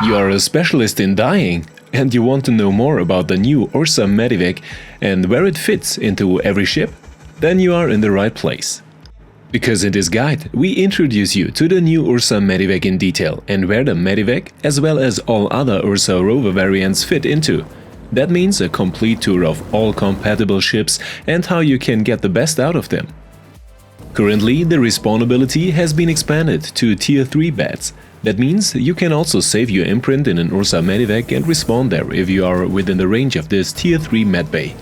You are a specialist in dying, and you want to know more about the new Ursa Medivac and where it fits into every ship? Then you are in the right place. Because in this guide, we introduce you to the new Ursa Medivac in detail and where the Medivac, as well as all other Ursa Rover variants, fit into. That means a complete tour of all compatible ships and how you can get the best out of them. Currently, the respawnability has been expanded to Tier 3 beds. That means you can also save your imprint in an Ursa Medivac and respawn there if you are within the range of this Tier 3 medbay.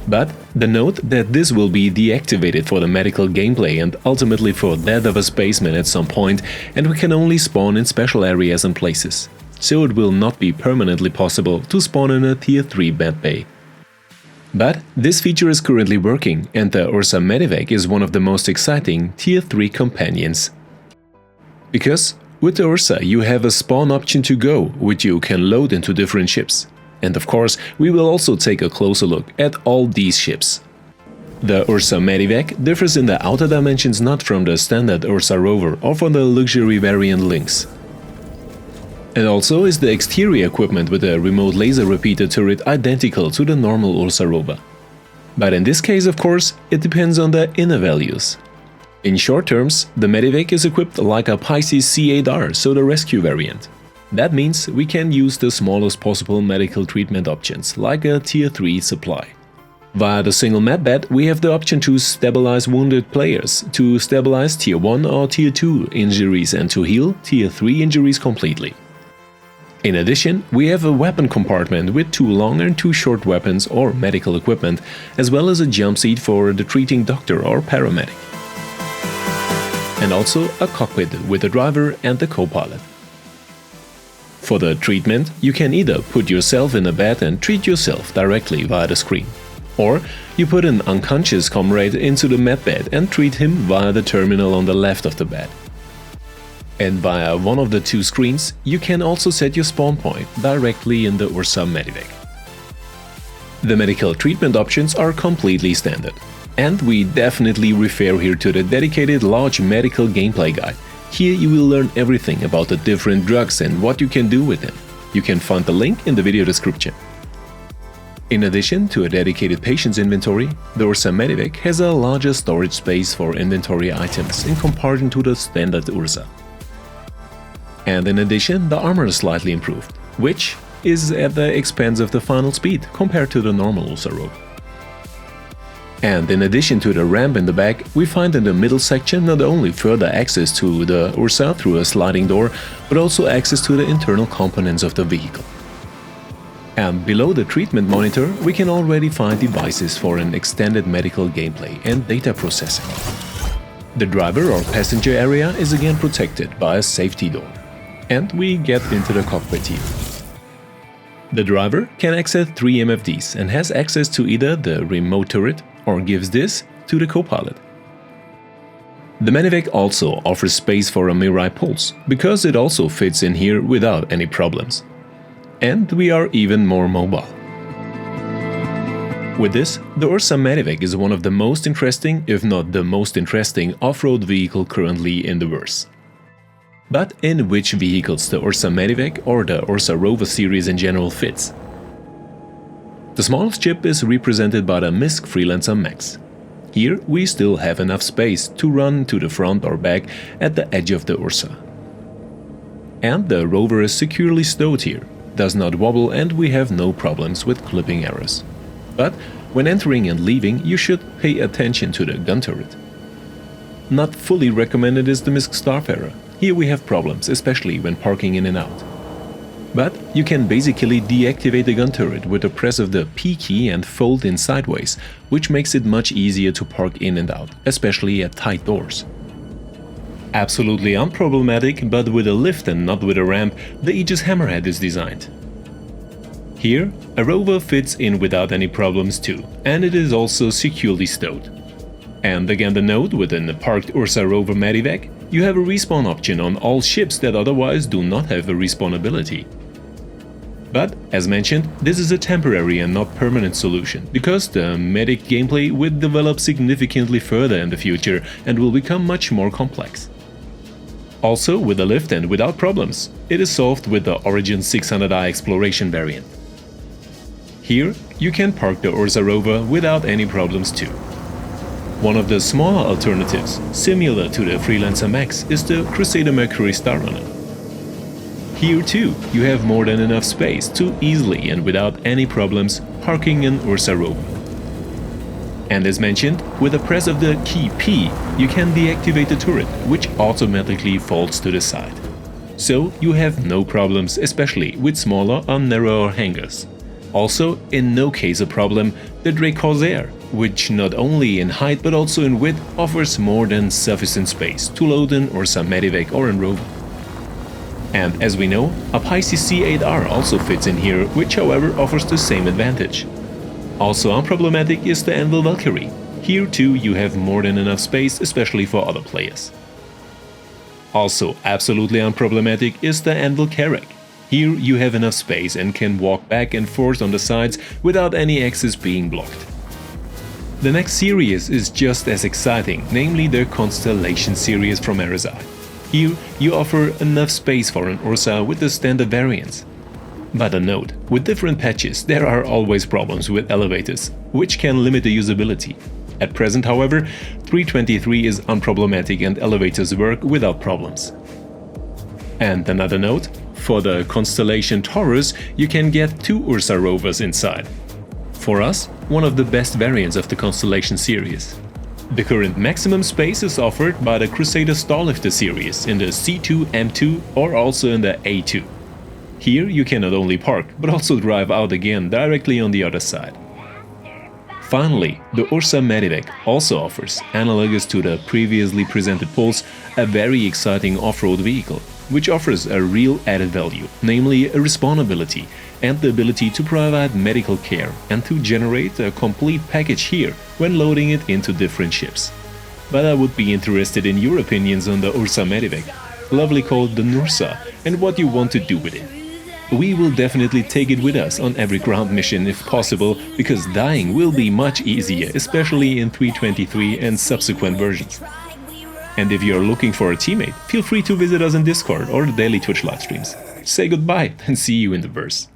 But the note that this will be deactivated for the medical gameplay and ultimately for that of a spaceman at some point, and we can only spawn in special areas and places. So it will not be permanently possible to spawn in a Tier 3 medbay. But this feature is currently working, and the Ursa Medivac is one of the most exciting Tier 3 companions. Because with the Ursa you have a spawn option to go, which you can load into different ships. And of course, we will also take a closer look at all these ships. The Ursa Medivac differs in the outer dimensions not from the standard Ursa Rover or from the luxury variant Lynx. And also is the exterior equipment with a remote laser repeater turret identical to the normal Ursa Rover. But in this case, of course, it depends on the inner values. In short terms, the Medivac is equipped like a Pisces C8R, so the rescue variant. That means we can use the smallest possible medical treatment options, like a Tier 3 supply. Via the single medbed, we have the option to stabilize wounded players, to stabilize Tier 1 or Tier 2 injuries and to heal Tier 3 injuries completely. In addition, we have a weapon compartment with 2 long and 2 short weapons or medical equipment, as well as a jump seat for the treating doctor or paramedic. And also a cockpit with the driver and the co-pilot. For the treatment, you can either put yourself in a bed and treat yourself directly via the screen, or you put an unconscious comrade into the medbed and treat him via the terminal on the left of the bed. And via one of the 2 screens, you can also set your spawn point directly in the Ursa Medivac. The medical treatment options are completely standard, and we definitely refer here to the dedicated large medical gameplay guide. Here you will learn everything about the different drugs and what you can do with them. You can find the link in the video description. In addition to a dedicated patient's inventory, the Ursa Medivac has a larger storage space for inventory items in comparison to the standard Ursa. And in addition, the armor is slightly improved, which is at the expense of the final speed compared to the normal Ursa Rover. And in addition to the ramp in the back, we find in the middle section not only further access to the Ursa through a sliding door, but also access to the internal components of the vehicle. And below the treatment monitor, we can already find devices for an extended medical gameplay and data processing. The driver or passenger area is again protected by a safety door. And we get into the cockpit here. The driver can access 3 MFDs and has access to either the remote turret or gives this to the co-pilot. The Medivac also offers space for a Mirai Pulse, because it also fits in here without any problems. And we are even more mobile. With this, the Ursa Medivac is one of the most interesting, if not the most interesting, off-road vehicle currently in the verse. But in which vehicles the Ursa Medivac or the Ursa Rover series in general fits? The smallest ship is represented by the MISC Freelancer Max. Here we still have enough space to run to the front or back at the edge of the Ursa. And the Rover is securely stowed here, does not wobble, and we have no problems with clipping errors. But when entering and leaving, you should pay attention to the gun turret. Not fully recommended is the MISC Starfarer. Here we have problems, especially when parking in and out. But you can basically deactivate the gun turret with the press of the P key and fold in sideways, which makes it much easier to park in and out, especially at tight doors. Absolutely unproblematic, but with a lift and not with a ramp, the Aegis Hammerhead is designed. Here, a Rover fits in without any problems too, and it is also securely stowed. And again the note, within the parked Ursa Rover Medivac, you have a respawn option on all ships that otherwise do not have a respawn ability. But, as mentioned, this is a temporary and not permanent solution, because the medic gameplay will develop significantly further in the future and will become much more complex. Also with a lift and without problems. It is solved with the Origin 600i Exploration variant. Here you can park the Ursa Rover without any problems too. One of the smaller alternatives, similar to the Freelancer Max, is the Crusader Mercury Starrunner. Here too you have more than enough space to easily and without any problems parking an Ursa Rover. And as mentioned, with the press of the key P, you can deactivate the turret, which automatically folds to the side. So you have no problems, especially with smaller or narrower hangars. Also, in no case a problem, the Drake Corsair, which not only in height but also in width offers more than sufficient space to load an Ursa Medivac or an Rover. And as we know, a Pisces C8R also fits in here, which however offers the same advantage. Also unproblematic is the Anvil Valkyrie. Here too you have more than enough space, especially for other players. Also absolutely unproblematic is the Anvil Carrack. Here you have enough space and can walk back and forth on the sides without any access being blocked. The next series is just as exciting, namely the Constellation series from RSI. Here you offer enough space for an Ursa with the standard variants. But a note, with different patches there are always problems with elevators, which can limit the usability. At present, however, 323 is unproblematic and elevators work without problems. And another note, for the Constellation Taurus you can get 2 Ursa Rovers inside. For us, one of the best variants of the Constellation series. The current maximum space is offered by the Crusader Starlifter series in the C2, M2 or also in the A2. Here you can not only park, but also drive out again directly on the other side. Finally, the Ursa Medivac also offers, analogous to the previously presented Pulse, a very exciting off-road vehicle, which offers a real added value, namely a respawnability and the ability to provide medical care and to generate a complete package here when loading it into different ships. But I would be interested in your opinions on the Ursa Medivac, lovely called the Nursa, and what you want to do with it. We will definitely take it with us on every ground mission if possible, because dying will be much easier, especially in 323 and subsequent versions. And if you are looking for a teammate, feel free to visit us in Discord or the daily Twitch live streams. Say goodbye and see you in the verse.